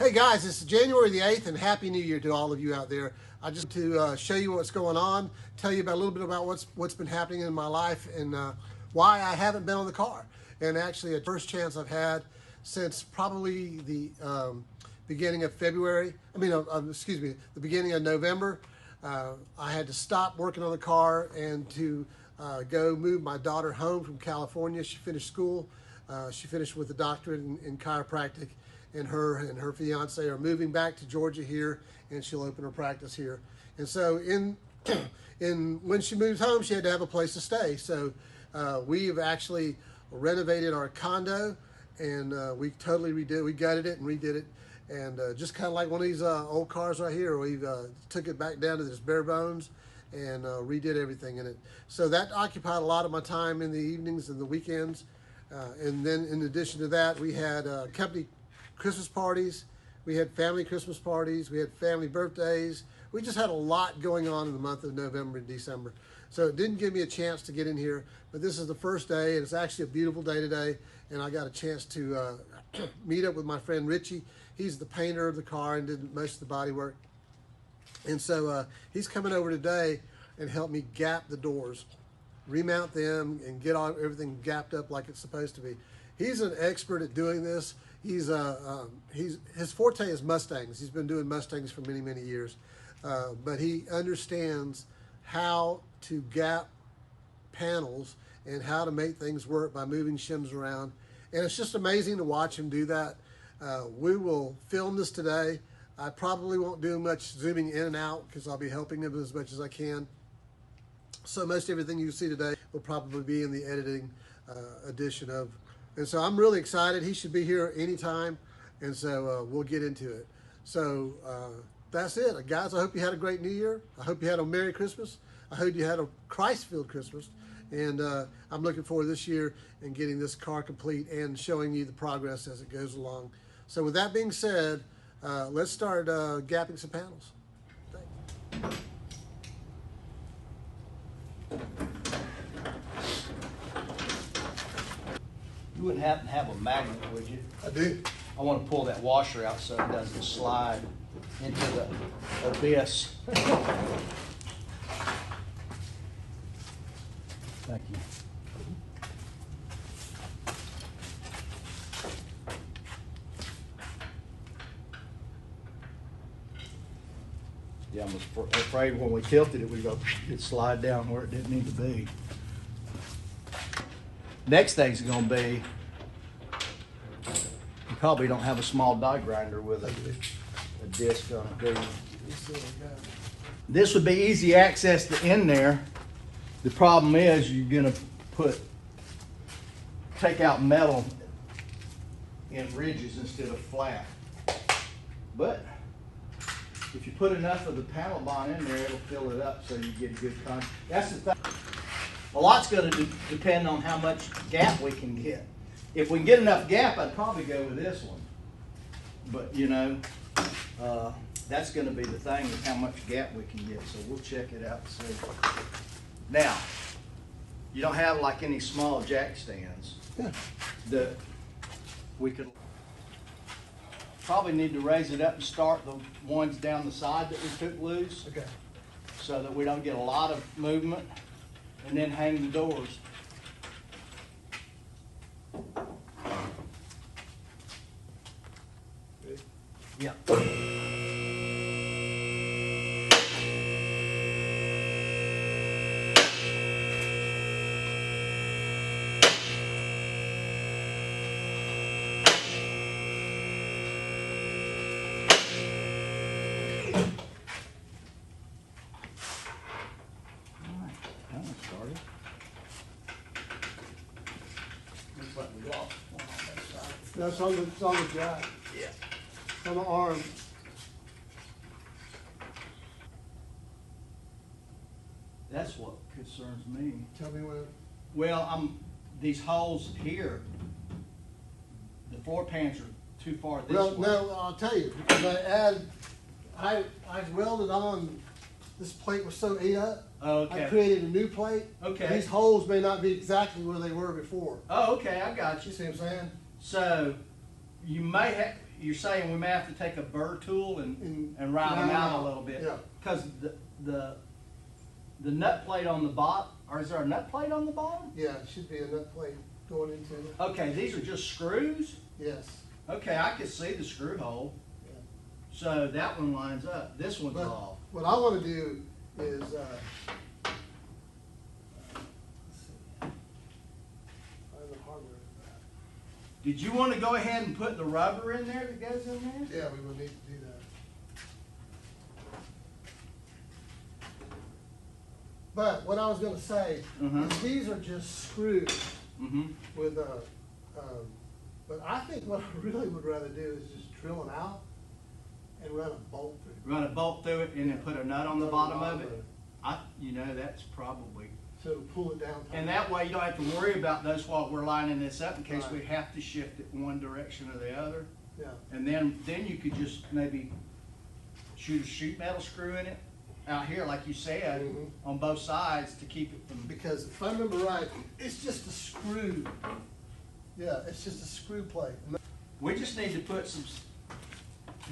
Hey guys, it's January the 8th and Happy New Year to all of you out there. I just to show you what's going on, tell you about a little bit about what's been happening in my life and why I haven't been on the car. And actually, a first chance I've had since probably the beginning of February. Excuse me, the beginning of November. I had to stop working on the car and to go move my daughter home from California. She finished school. She finished with a doctorate in chiropractic. And her fiance are moving back to Georgia here, and she'll open her practice here. And so when she moves home, she had to have a place to stay. So we've actually renovated our condo, and we totally redid. We gutted it and redid it, and just kind of like one of these old cars right here. We took it back down to this bare bones and redid everything in it. So that occupied a lot of my time in the evenings and the weekends. And then in addition to that, we had company Christmas parties, we had family Christmas parties, we had family birthdays. We just had a lot going on in the month of November and December. So it didn't give me a chance to get in here, but this is the first day, and it's actually a beautiful day today, and I got a chance to meet up with my friend Richie. He's the painter of the car and did most of the body work. And so he's coming over today and help me gap the doors, remount them, and get everything gapped up like it's supposed to be. He's an expert at doing this. His forte is Mustangs. He's been doing Mustangs for many, many years, but he understands how to gap panels and how to make things work by moving shims around. And it's just amazing to watch him do that. We will film this today. I probably won't do much zooming in and out because I'll be helping him as much as I can. So most everything you see today will probably be in the editing edition of. And so I'm really excited. He should be here anytime. And so we'll get into it. So that's it. Guys, I hope you had a great New Year. I hope you had a Merry Christmas. I hope you had a Christ-filled Christmas. And I'm looking forward this year and getting this car complete and showing you the progress as it goes along. So with that being said, let's start gapping some panels. Thanks. You wouldn't happen to have a magnet, would you? I do. I want to pull that washer out so it doesn't slide into the abyss. Thank you. Yeah, I was afraid when we tilted it, it'd slide down where it didn't need to be. Next thing's going to be, you probably don't have a small die grinder with a disc on it, do you? This would be easy access to in there. The problem is you're going to take out metal in ridges instead of flat. But if you put enough of the panel bond in there, it'll fill it up so you get a good contact. That's the thing. A lot's going to depend on how much gap we can get. If we can get enough gap, I'd probably go with this one. But, you know, that's going to be the thing, is how much gap we can get. So we'll check it out and see. Now, you don't have like any small jack stands. Yeah. We could probably need to raise it up and start the ones down the side that we took loose. Okay. So that we don't get a lot of movement. And then hang the doors. Yeah. Started. Looks like we lost one on that side. No, it's on the jack. Yeah. It's on the arm. That's what concerns me. Tell me when. Well, these holes here, the floor pans are too far this way. No, I'll tell you, because I welded on, this plate was so ate up. Oh, okay. I created a new plate. Okay. These holes may not be exactly where they were before. Oh, okay, I got You you. see what I'm saying? So, you may have, you're saying we may have to take a burr tool and round them round out them a little bit. yeah. Because the nut plate on the bottom, or is there a nut plate on the bottom? Yeah, it should be a nut plate going into it. Okay, these are just screws? Yes. Okay, I can see the screw hole. Yeah. So that one lines up. This one's But off. what I want to do is, let's see, find the hardware in that. Did you want to go ahead and put the rubber in there that goes in there? Yeah, we will need to do that. But what I was going to say is these are just screws Mm-hmm. with but I think what I really would rather do is just drill them out and run a bolt through. Run a bolt through it and then put a nut on the bottom of it? That's probably. So it'll pull it down. And that way you don't have to worry about those while we're lining this up in case Right. we have to shift it one direction or the other. Yeah. And then you could just maybe shoot a sheet metal screw in it out here, like you said, Mhm. on both sides to keep it from. Because if I remember right, it's just a screw. Yeah, it's just a screw plate. We just need to put some.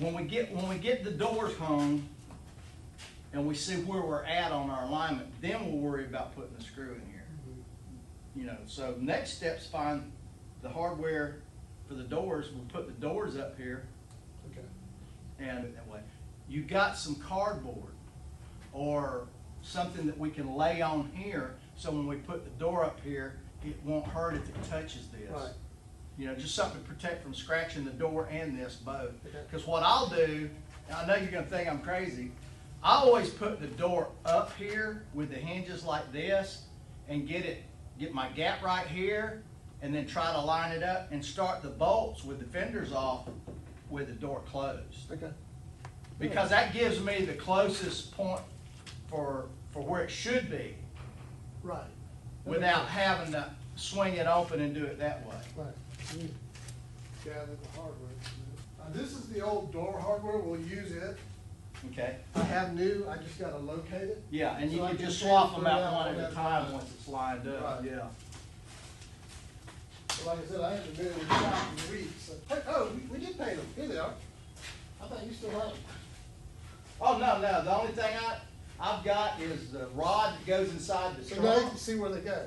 When we get the doors hung, and we see where we're at on our alignment, then we'll worry about putting the screw in here. You know, so next step's find the hardware for the doors. We'll put the doors up here, Okay. and that way you got some cardboard or something that we can lay on here, so when we put the door up here, it won't hurt if it touches this. Right. You know, just something to protect from scratching the door and this both. Okay. Because what I'll do, and I know you're gonna think I'm crazy, I always put the door up here with the hinges like this and get my gap right here, and then try to line it up and start the bolts with the fenders off with the door closed. Okay. Because that gives me the closest point for where it should be Right. without having to swing it open and do it that way. Right. Gather the hardware. This is the old door hardware. We'll use it. Okay? I have new. I just got to locate it. Yeah, and you So I can can just change swap it them out out one on at a that time line. once it's lined up. Right. Yeah. But like I said, I haven't been in the shop in weeks. So, hey, oh, we did paint them. Here they are. I thought you still had them. Oh, no. The only thing I've got is the rod that goes inside the So now you trunk. can see where they go.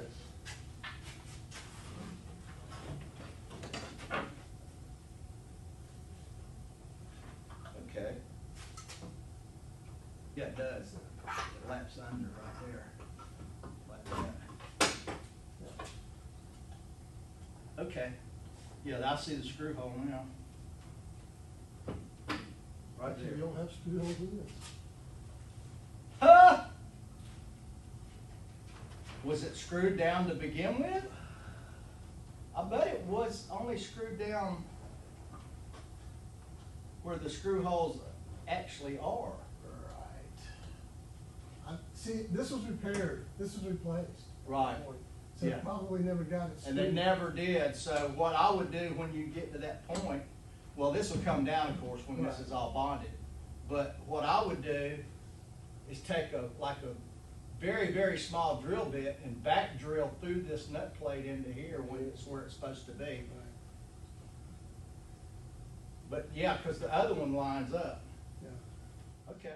Okay. Yeah, it does. It laps under right there. Like that. Okay. Yeah, I see the screw hole now. Right You there. don't have screw holes in this. Huh? Was it screwed down to begin with? I bet it was only screwed down where the screw holes actually are. Right. See, this was repaired. This was replaced. Right. So Yeah. it probably never got it. And they screwed. never did. So what I would do when you get to that point, well, this will come down, of course, when this Right. is all bonded. But what I would do is take a very, very small drill bit and back drill through this nut plate into here when it's where it's supposed to be. Right. But yeah, because the other one lines up. Yeah. Okay.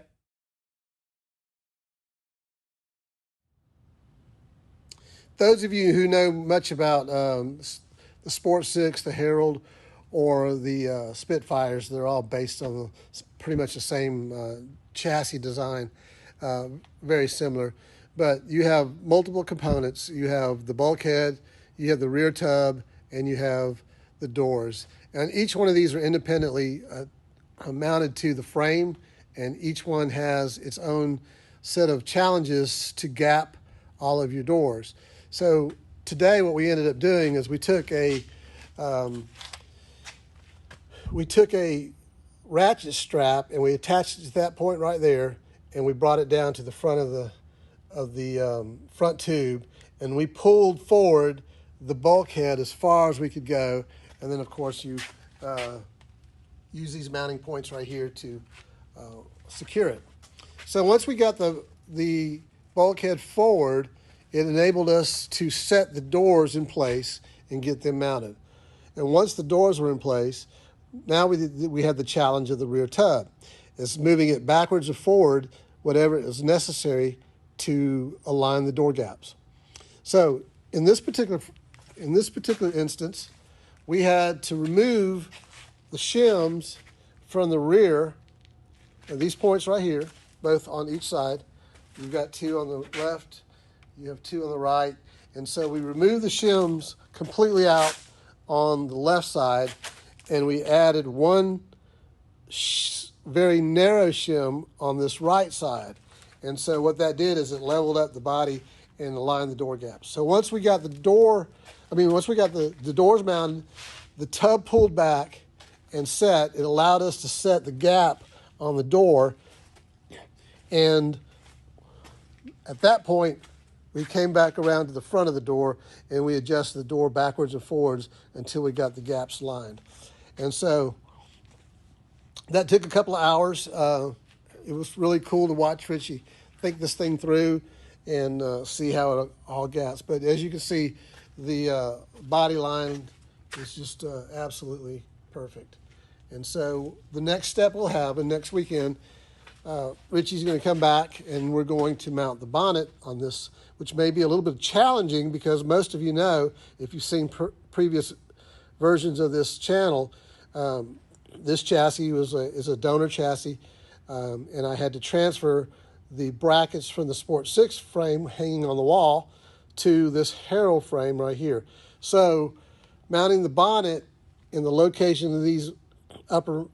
Those of you who know much about the Sport 6, the Herald, or the Spitfires, they're all based on pretty much the same chassis design, very similar. But you have multiple components. You have the bulkhead, you have the rear tub, and you have the doors. And each one of these are independently mounted to the frame, and each one has its own set of challenges to gap all of your doors. So today what we ended up doing is we took a ratchet strap and we attached it to that point right there, and we brought it down to the front of the front tube, and we pulled forward the bulkhead as far as we could go, and then of course you use these mounting points right here to secure it. So once we got the bulkhead forward, it enabled us to set the doors in place and get them mounted. And once the doors were in place, now we have the challenge of the rear tub. It's moving it backwards or forward, whatever is necessary to align the door gaps. So in this particular instance, we had to remove the shims from the rear, and these points right here, both on each side. You've got two on the left, you have two on the right, and so we removed the shims completely out on the left side, and we added one very narrow shim on this right side. And so what that did is it leveled up the body and aligned the door gaps. So once we got the doors mounted, the tub pulled back and set, it allowed us to set the gap on the door. And at that point, we came back around to the front of the door and we adjusted the door backwards and forwards until we got the gaps lined. And so that took a couple of hours. It was really cool to watch Richie think this thing through and see how it all gaps. But as you can see, the body line is just absolutely perfect. And so the next step we'll have, and next weekend, Richie's going to come back and we're going to mount the bonnet on this, which may be a little bit challenging because most of you know, if you've seen previous versions of this channel, this chassis is a donor chassis, and I had to transfer the brackets from the Sport 6 frame hanging on the wall to this Harrow frame right here. So mounting the bonnet in the location of these upper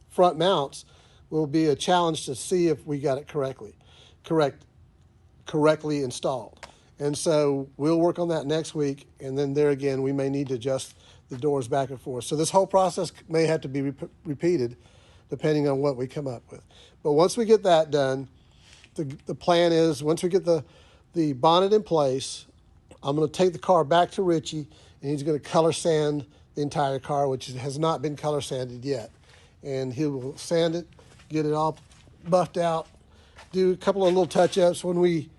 front mounts will be a challenge to see if we got it correctly installed. And so we'll work on that next week, and then there again we may need to adjust the doors back and forth. So this whole process may have to be repeated depending on what we come up with. But once we get that done, the plan is once we get the bonnet in place, I'm going to take the car back to Richie, and he's going to color sand the entire car, which has not been color sanded yet. And he will sand it, get it all buffed out, do a couple of little touch-ups. When we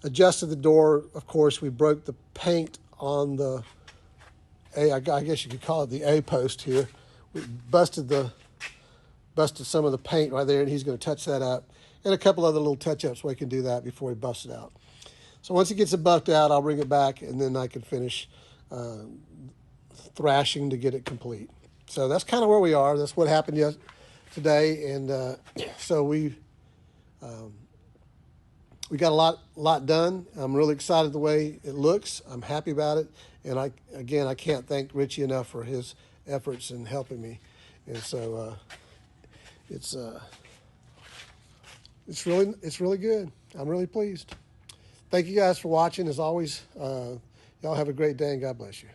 adjusted the door, of course, we broke the paint on the I guess you could call it the A post here. We busted some of the paint right there, and he's going to touch that up. And a couple other little touch-ups where he can do that before he busts it out. So once he gets it buffed out, I'll bring it back, and then I can finish thrashing to get it complete. So that's kind of where we are. That's what happened today, and so we got a lot done. I'm really excited the way it looks. I'm happy about it, and I can't thank Richie enough for his efforts in helping me. And so it's really good. I'm really pleased. Thank you guys for watching. As always, y'all have a great day, and God bless you.